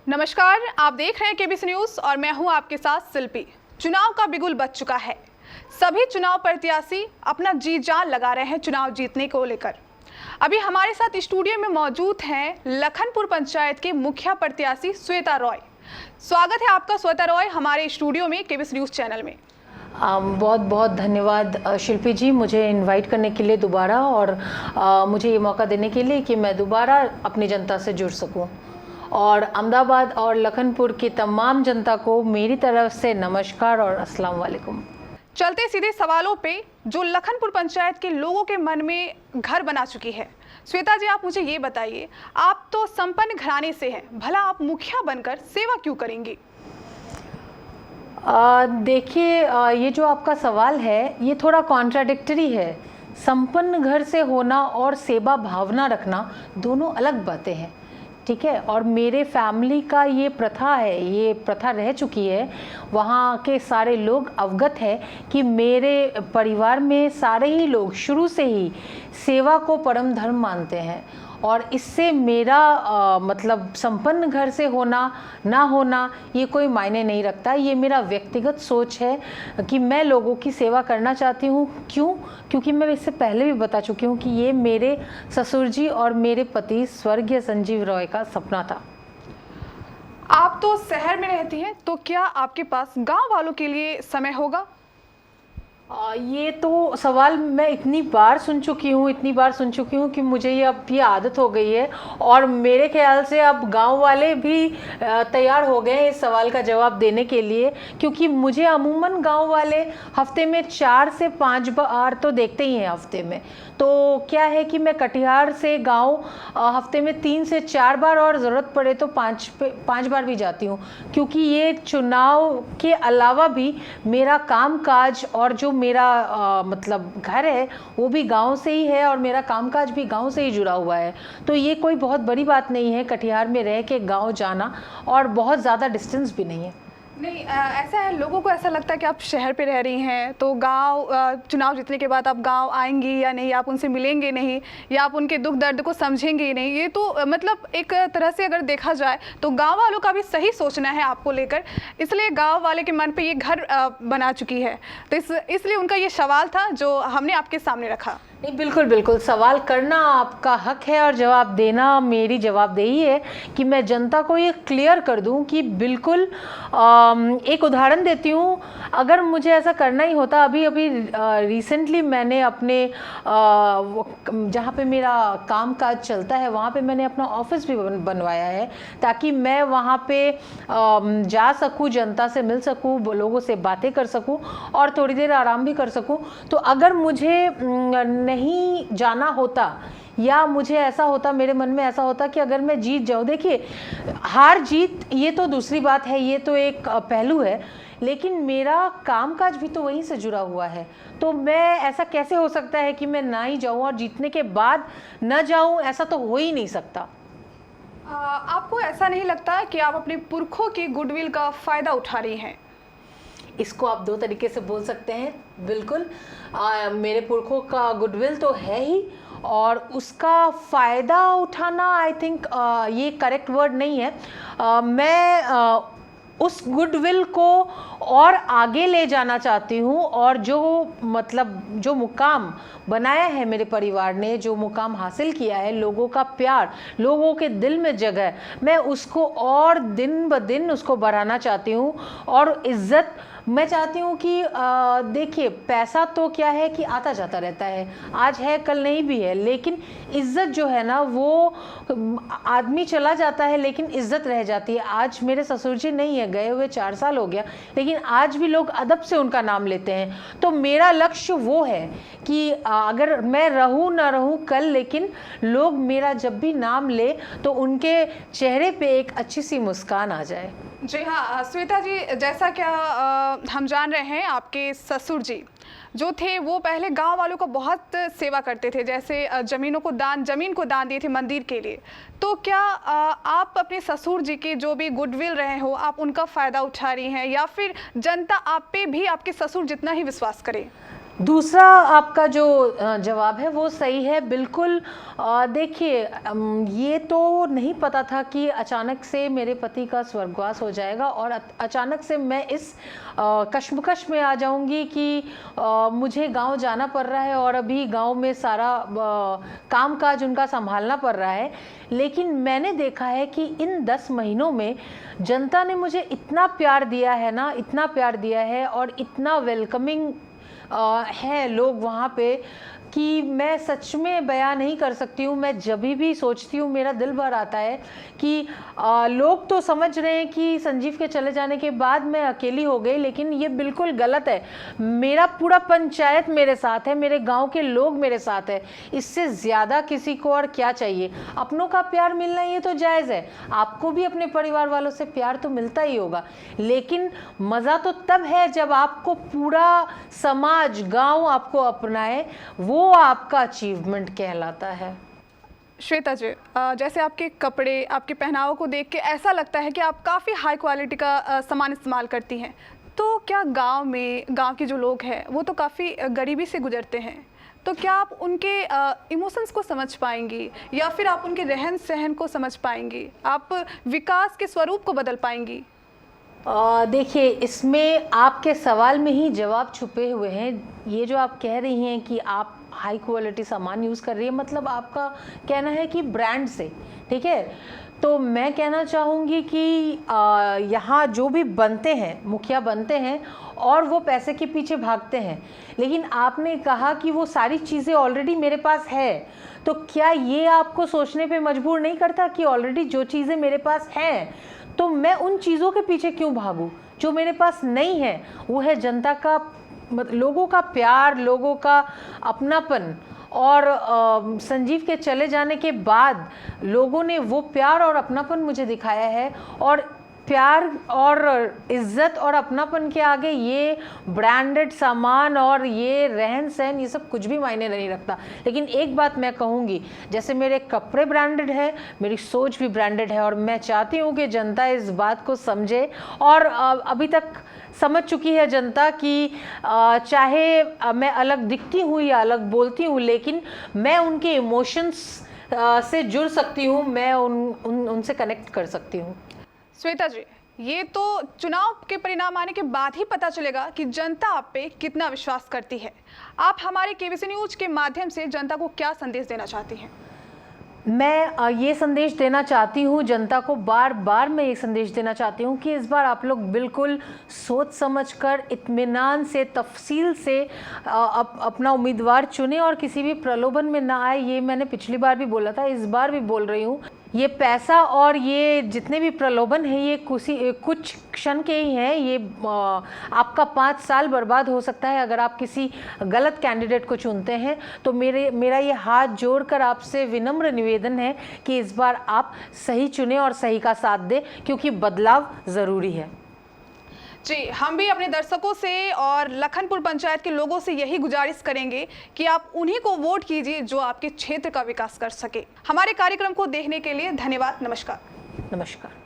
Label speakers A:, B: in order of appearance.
A: नमस्कार, आप देख रहे हैं केबीसी न्यूज़ और मैं हूं आपके साथ शिल्पी। चुनाव का बिगुल बज चुका है। सभी चुनाव प्रत्याशी अपना जी जान लगा रहे हैं चुनाव जीतने को लेकर। अभी हमारे साथ स्टूडियो में मौजूद हैं लखनपुर पंचायत के मुखिया प्रत्याशी श्वेता रॉय। स्वागत है आपका श्वेता रॉय हमारे स्टूडियो में केबीसी न्यूज़ चैनल में।
B: बहुत बहुत धन्यवाद शिल्पी जी, मुझे इनवाइट करने के लिए दोबारा और मुझे ये मौका देने के लिए कि मैं दोबारा अपनी जनता से जुड़ सकूं। और अहमदाबाद और लखनपुर की तमाम जनता को मेरी तरफ से नमस्कार और अस्सलाम वालेकुम।
A: चलते सीधे सवालों पे जो लखनपुर पंचायत के लोगों के मन में घर बना चुकी है। श्वेता जी, आप मुझे ये बताइए, आप तो संपन्न घराने से हैं, भला आप मुखिया बनकर सेवा क्यों करेंगी?
B: देखिए, ये जो आपका सवाल है ये थोड़ा कॉन्ट्राडिक्टरी है। संपन्न घर से होना और सेवा भावना रखना दोनों अलग बातें हैं, ठीक है। और मेरे फैमिली का ये प्रथा है, ये प्रथा रह चुकी है। वहाँ के सारे लोग अवगत है कि मेरे परिवार में सारे ही लोग शुरू से ही सेवा को परम धर्म मानते हैं। और इससे मेरा मतलब संपन्न घर से होना ना होना ये कोई मायने नहीं रखता। ये मेरा व्यक्तिगत सोच है कि मैं लोगों की सेवा करना चाहती हूँ। क्यों? क्योंकि मैं इससे पहले भी बता चुकी हूँ कि ये मेरे ससुर जी और मेरे पति स्वर्गीय संजीव रॉय का सपना था।
A: आप तो शहर में रहती हैं, तो क्या आपके पास गांव वालों के लिए समय होगा?
B: ये तो सवाल मैं इतनी बार सुन चुकी हूँ कि मुझे ये अब ये आदत हो गई है। और मेरे ख्याल से अब गांव वाले भी तैयार हो गए हैं इस सवाल का जवाब देने के लिए, क्योंकि मुझे अमूमन गांव वाले हफ्ते में 4 से 5 बार तो देखते ही हैं हफ्ते में। तो क्या है कि मैं कटिहार से गांव हफ्ते में 3 से 4 बार और ज़रूरत पड़े तो 5 बार भी जाती हूँ, क्योंकि ये चुनाव के अलावा भी मेरा कामकाज और जो मेरा मतलब घर है वो भी गांव से ही है और मेरा कामकाज भी गांव से ही जुड़ा हुआ है। तो ये कोई बहुत बड़ी बात नहीं है कटिहार में रह के गांव जाना, और बहुत ज़्यादा डिस्टेंस भी नहीं है।
A: नहीं, ऐसा है, लोगों को ऐसा लगता है कि आप शहर पे रह रही हैं तो गांव चुनाव जीतने के बाद आप गांव आएंगी या नहीं, आप उनसे मिलेंगे नहीं, या आप उनके दुख दर्द को समझेंगे ही नहीं। ये तो मतलब एक तरह से अगर देखा जाए तो गांव वालों का भी सही सोचना है आपको लेकर, इसलिए गांव वाले के मन पे ये घर बना चुकी है। तो इसलिए उनका ये सवाल था जो हमने आपके सामने रखा।
B: नहीं, बिल्कुल बिल्कुल, सवाल करना आपका हक है और जवाब देना मेरी जवाबदेही है कि मैं जनता को ये क्लियर कर दूं कि बिल्कुल। एक उदाहरण देती हूँ, अगर मुझे ऐसा करना ही होता, अभी रिसेंटली मैंने अपने जहाँ पे मेरा काम काज चलता है वहाँ पे मैंने अपना ऑफिस भी बनवाया है, ताकि मैं वहाँ पे जा सकूँ, जनता से मिल सकूँ, लोगों से बातें कर सकूँ और थोड़ी देर आराम भी कर सकूँ। तो अगर मुझे नहीं जाना होता या मुझे ऐसा होता, मेरे मन में ऐसा होता कि अगर मैं जीत जाऊं, देखिए हार जीत ये तो दूसरी बात है, ये तो एक पहलू है, लेकिन मेरा कामकाज भी तो वहीं से जुड़ा हुआ है। तो मैं ऐसा कैसे हो सकता है कि मैं ना ही जाऊं और जीतने के बाद न जाऊं? ऐसा तो हो ही नहीं सकता।
A: आपको ऐसा नहीं लगता कि आप अपने पुरखों की गुडविल का फ़ायदा उठा रही हैं?
B: इसको आप 2 तरीके से बोल सकते हैं। बिल्कुल, मेरे पुरखों का गुडविल तो है ही, और उसका फ़ायदा उठाना आई थिंक ये करेक्ट वर्ड नहीं है। मैं उस गुडविल को और आगे ले जाना चाहती हूँ, और जो मुकाम बनाया है मेरे परिवार ने, जो मुकाम हासिल किया है, लोगों का प्यार, लोगों के दिल में जगह, मैं उसको और दिन ब दिन उसको बढ़ाना चाहती हूँ। और इज़्ज़त मैं चाहती हूँ कि देखिए, पैसा तो क्या है कि आता जाता रहता है, आज है कल नहीं भी है, लेकिन इज़्ज़त जो है ना, वो आदमी चला जाता है लेकिन इज़्ज़त रह जाती है। आज मेरे ससुर जी नहीं है, गए हुए 4 साल हो गया, लेकिन आज भी लोग अदब से उनका नाम लेते हैं। तो मेरा लक्ष्य वो है कि अगर मैं रहूँ ना रहूँ कल, लेकिन लोग मेरा जब भी नाम ले तो उनके चेहरे पे एक अच्छी सी मुस्कान आ जाए।
A: जी हाँ श्वेता जी, जैसा क्या हम जान रहे हैं, आपके ससुर जी जो थे वो पहले गांव वालों को बहुत सेवा करते थे, जैसे जमीन को दान दिए थे मंदिर के लिए। तो क्या आप अपने ससुर जी के जो भी गुडविल रहे हो, आप उनका फ़ायदा उठा रही हैं, या फिर जनता आप पे भी आपके ससुर जितना ही विश्वास करे?
B: दूसरा आपका जो जवाब है वो सही है बिल्कुल। देखिए, ये तो नहीं पता था कि अचानक से मेरे पति का स्वर्गवास हो जाएगा और अचानक से मैं इस कश्मकश में आ जाऊंगी कि मुझे गांव जाना पड़ रहा है और अभी गांव में सारा कामकाज उनका संभालना पड़ रहा है। लेकिन मैंने देखा है कि इन 10 महीनों में जनता ने मुझे इतना प्यार दिया है ना, इतना प्यार दिया है और इतना वेलकमिंग है लोग वहाँ पे कि मैं सच में बयां नहीं कर सकती हूँ। मैं जब भी सोचती हूँ मेरा दिल भर आता है कि लोग तो समझ रहे हैं कि संजीव के चले जाने के बाद मैं अकेली हो गई, लेकिन ये बिल्कुल गलत है। मेरा पूरा पंचायत मेरे साथ है, मेरे गांव के लोग मेरे साथ है। इससे ज़्यादा किसी को और क्या चाहिए। अपनों का प्यार मिलना ये तो जायज़ है, आपको भी अपने परिवार वालों से प्यार तो मिलता ही होगा, लेकिन मज़ा तो तब है जब आपको पूरा समाज, गाँव आपको अपनाए, वो आपका अचीवमेंट कहलाता है।
A: श्वेता जी, जैसे आपके कपड़े, आपके पहनावों को देख के ऐसा लगता है कि आप काफ़ी हाई क्वालिटी का सामान इस्तेमाल करती हैं, तो क्या गांव के जो लोग हैं वो तो काफ़ी गरीबी से गुजरते हैं, तो क्या आप उनके इमोशंस को समझ पाएंगी या फिर आप उनके रहन सहन को समझ पाएंगी, आप विकास के स्वरूप को बदल पाएंगी?
B: देखिए, इसमें आपके सवाल में ही जवाब छुपे हुए हैं। ये जो आप कह रही हैं कि आप हाई क्वालिटी सामान यूज़ कर रही है, मतलब आपका कहना है कि ब्रांड से, ठीक है। तो मैं कहना चाहूँगी कि यहाँ जो भी बनते हैं, मुखिया बनते हैं और वो पैसे के पीछे भागते हैं, लेकिन आपने कहा कि वो सारी चीज़ें ऑलरेडी मेरे पास है, तो क्या ये आपको सोचने पे मजबूर नहीं करता कि ऑलरेडी जो चीज़ें मेरे पास हैं तो मैं उन चीज़ों के पीछे क्यों भागूं जो मेरे पास नहीं है? वो है जनता का, लोगों का प्यार, लोगों का अपनापन। और संजीव के चले जाने के बाद लोगों ने वो प्यार और अपनापन मुझे दिखाया है, और प्यार और इज्जत और अपनापन के आगे ये ब्रांडेड सामान और ये रहन सहन, ये सब कुछ भी मायने नहीं रखता। लेकिन एक बात मैं कहूँगी, जैसे मेरे कपड़े ब्रांडेड है, मेरी सोच भी ब्रांडेड है, और मैं चाहती हूँ कि जनता इस बात को समझे, और अभी तक समझ चुकी है जनता कि चाहे मैं अलग दिखती हूँ या अलग बोलती हूँ, लेकिन मैं उनके इमोशंस से जुड़ सकती हूँ, मैं उनसे कनेक्ट कर सकती हूँ।
A: श्वेता जी, ये तो चुनाव के परिणाम आने के बाद ही पता चलेगा कि जनता आप पे कितना विश्वास करती है। आप हमारे केबीसी न्यूज के माध्यम से जनता को क्या संदेश देना चाहती हैं?
B: मैं ये संदेश देना चाहती हूँ जनता को, बार बार मैं ये संदेश देना चाहती हूँ कि इस बार आप लोग बिल्कुल सोच समझकर, इत्मीनान से, तफसील से अपना उम्मीदवार चुने और किसी भी प्रलोभन में ना आए। ये मैंने पिछली बार भी बोला था, इस बार भी बोल रही हूँ। ये पैसा और ये जितने भी प्रलोभन है ये कुछ क्षण के ही हैं। ये आपका 5 साल बर्बाद हो सकता है अगर आप किसी गलत कैंडिडेट को चुनते हैं। तो मेरा ये हाथ जोड़कर आपसे विनम्र निवेदन है कि इस बार आप सही चुने और सही का साथ दें, क्योंकि बदलाव ज़रूरी है।
A: जी, हम भी अपने दर्शकों से और लखनपुर पंचायत के लोगों से यही गुजारिश करेंगे कि आप उन्हीं को वोट कीजिए जो आपके क्षेत्र का विकास कर सके। हमारे कार्यक्रम को देखने के लिए धन्यवाद। नमस्कार।
B: नमस्कार।